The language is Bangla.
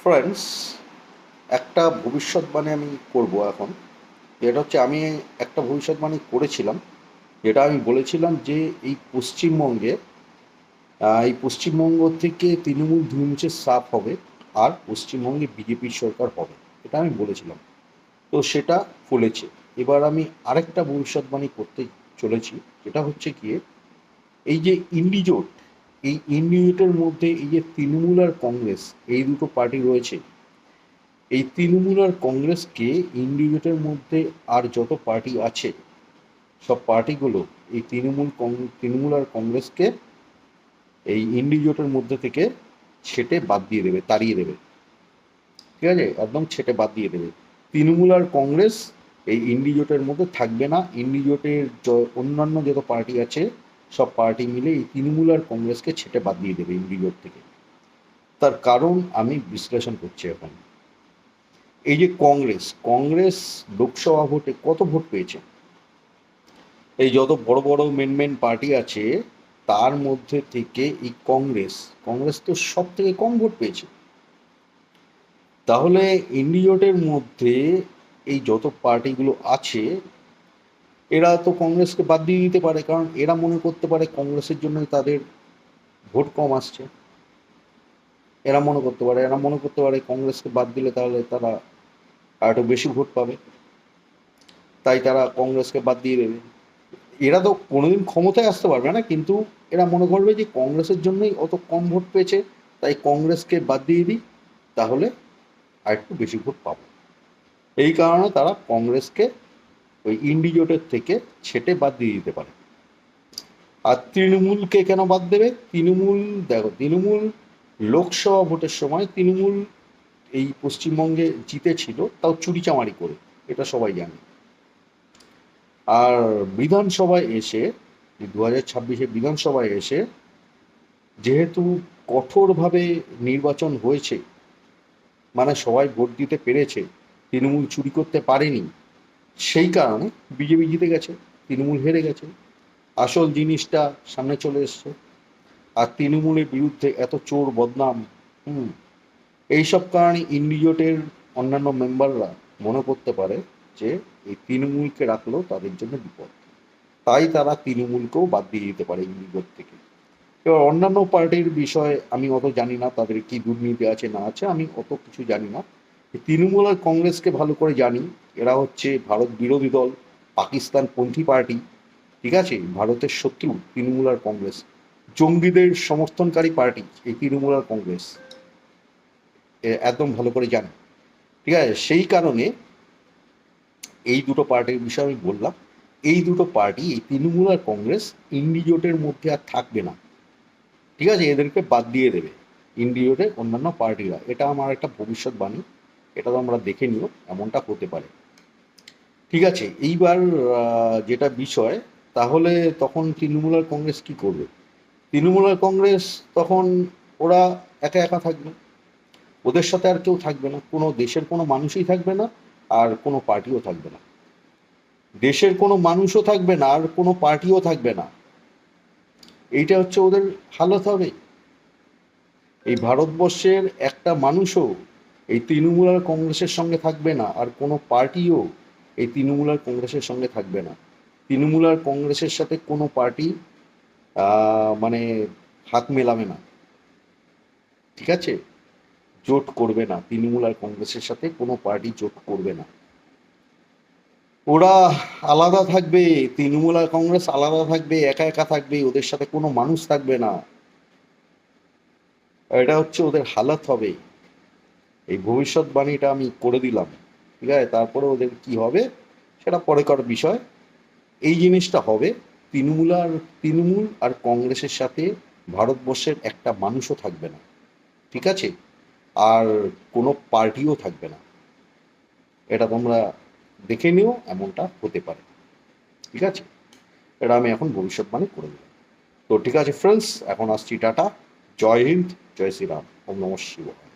ফ্রেন্ডস, একটা ভবিষ্যৎবাণী আমি করব এখন। যেটা হচ্ছে, আমি একটা ভবিষ্যৎবাণী করেছিলাম, যেটা আমি বলেছিলাম যে এই পশ্চিমবঙ্গ থেকে তৃণমূল ধুমুচে সাফ হবে, আর পশ্চিমবঙ্গে বিজেপির সরকার হবে। এটা আমি বলেছিলাম, তো সেটা ফলেছে। এবার আমি আরেকটা ভবিষ্যৎবাণী করতে চলেছি, যেটা হচ্ছে গিয়ে এই যে ইন্ডিজোট, এই ইন্ডিজোটের মধ্যে এই যে তৃণমূল আর কংগ্রেস, এই দুটো পার্টি রয়েছে। এই তৃণমূল আর কংগ্রেসকে, ইন্ডিজোটের মধ্যে আর যত পার্টি আছে সব পার্টিগুলো এই তৃণমূল আর কংগ্রেসকে এই ইন্ডিজোটের মধ্যে থেকে ছেঁটে বাদ দিয়ে দেবে, তাড়িয়ে দেবে। ঠিক আছে, একদম ছেঁটে বাদ দিয়ে দেবে। তৃণমূল আর কংগ্রেস এই ইন্ডিজোটের মধ্যে থাকবে না। ইন্ডিজোটের অন্যান্য যত পার্টি আছে সব পার্টি মিলে এই তৃণমূল আর কংগ্রেসকে ছেঁটে বাদ দিয়ে দেবে ইন্ডিজোট থেকে। তার কারণ আমি বিশ্লেষণ করছি এখন। এই যে কংগ্রেস কংগ্রেস লোকসভা ভোটে কত ভোট পেয়েছে? এই যত বড় বড় মেন পার্টি আছে তার মধ্যে থেকে এই কংগ্রেস কংগ্রেস তো সব থেকে কম ভোট পেয়েছে। তাহলে ইন্ডিজোটের মধ্যে এই যত পার্টিগুলো আছে, এরা তো কংগ্রেসকে বাদ দিয়ে দিতে পারে, কারণ এরা মনে করতে পারে কংগ্রেসের জন্যই তাদের ভোট কম আসছে। এরা মনে করতে পারে কংগ্রেসকে বাদ দিলে তাহলে তারা আর একটু বেশি ভোট পাবে, তাই তারা কংগ্রেসকে বাদ দিয়ে দেবে। এরা তো কোনোদিন ক্ষমতায় আসতে পারবে না, কিন্তু এরা মনে করবে যে কংগ্রেসের জন্যই অত কম ভোট পেয়েছে, তাই কংগ্রেসকে বাদ দিয়ে দিই, তাহলে আর একটু বেশি ভোট পাবো। এই কারণে তারা কংগ্রেসকে ওই ইন্ডিজোটের থেকে ছেঁটে বাদ দিয়ে দিতে পারে। আর তৃণমূলকে কেন বাদ দেবে? তৃণমূল, দেখো, তৃণমূল লোকসভা ভোটের সময় তৃণমূল এই পশ্চিমবঙ্গে জিতেছিল, তাও চুরিচামারি করে, এটা সবাই জানে। আর বিধানসভায় এসে, 2026-এ বিধানসভায় এসে যেহেতু কঠোরভাবে নির্বাচন হয়েছে, মানে সবাই ভোট দিতে পেরেছে, তৃণমূল চুরি করতে পারেনি, সেই কারণে বিজেপি জিতে গেছে, তৃণমূল হেরে গেছে। আসল জিনিসটা সামনে চলে এসছে। আর তৃণমূলের বিরুদ্ধে এত চোর বদনাম, হুম, এইসব কারণে ইন্ডিজোটের অন্যান্য মেম্বাররা মনে করতে পারে যে এই তৃণমূলকে রাখলেও তাদের জন্য বিপদ, তাই তারা তৃণমূলকেও বাদ দিয়ে দিতে পারে ইন্ডিজোট থেকে। এবার অন্যান্য পার্টির বিষয়ে আমি অত জানি না, তাদের কি দুর্নীতি আছে না আছে আমি অত কিছু জানি না। তৃণমূল আর কংগ্রেসকে ভালো করে জানি। এরা হচ্ছে ভারত বিরোধী দল, পাকিস্তানপন্থী পার্টি। ঠিক আছে, ভারতের শত্রু তৃণমূল আর কংগ্রেস। জঙ্গিদের সমর্থনকারী পার্টি এই তৃণমূল আর কংগ্রেস, একদম ভালো করে জানি। ঠিক আছে, সেই কারণে এই দুটো পার্টির বিষয়ে আমি বললাম। এই দুটো পার্টি, এই তৃণমূল আর কংগ্রেস, ইন্ডিজোটের মধ্যে আর থাকবে না। ঠিক আছে, এদেরকে বাদ দিয়ে দেবে ইন্ডিজোটের অন্যান্য পার্টিরা। এটা আমার একটা ভবিষ্যৎবাণী, এটা তো আমরা দেখে নিও, এমনটা হতে পারে। ঠিক আছে, এইবার যেটা বিষয়, তাহলে তখন তৃণমূল আর কংগ্রেস কি করবে? তৃণমূল আর কংগ্রেস তখন ওরা একা একা থাকবে। ওদের সাথে আর কেউ থাকবে না, কোনো দেশের কোনো মানুষই থাকবে না, আর কোনো পার্টিও থাকবে না। দেশের কোনো মানুষও থাকবে না, আর কোনো পার্টিও থাকবে না। এইটা হচ্ছে ওদের হালত হবে। এই ভারতবর্ষের একটা মানুষও এই তৃণমূল আর কংগ্রেসের সঙ্গে থাকবে না, আর কোনো পার্টিও এই তৃণমূল আর কংগ্রেসের সঙ্গে থাকবে না। তৃণমূল আর কংগ্রেসের সাথে কোনো পার্টি মানে হাত মেলাবে না। ঠিক আছে, জোট করবে না, তৃণমূল আর কংগ্রেসের সাথে কোনো পার্টি জোট করবে না। ওরা আলাদা থাকবে, তৃণমূল আর কংগ্রেস আলাদা থাকবে, একা একা থাকবে, ওদের সাথে কোনো মানুষ থাকবে না। এটা হচ্ছে ওদের হালাত হবে। এই ভবিষ্যৎবাণীটা আমি করে দিলাম। ঠিক আছে, তারপরে ওদের কি হবে সেটা পরেকার বিষয়। এই জিনিসটা হবে। তৃণমূল আর কংগ্রেসের সাথে ভারতবর্ষের একটা মানুষও থাকবে না। ঠিক আছে, আর কোনো পার্টিও থাকবে না। এটা তোমরা দেখে নিও, এমনটা হতে পারে। ঠিক আছে, এটা আমি এখন ভবিষ্যৎবাণী করে দিলাম। তো ঠিক আছে ফ্রেন্ডস, এখন আসছি, টাটা। জয় হিন্দ, জয় শ্রীরাম, ওম নমঃ শিবায়।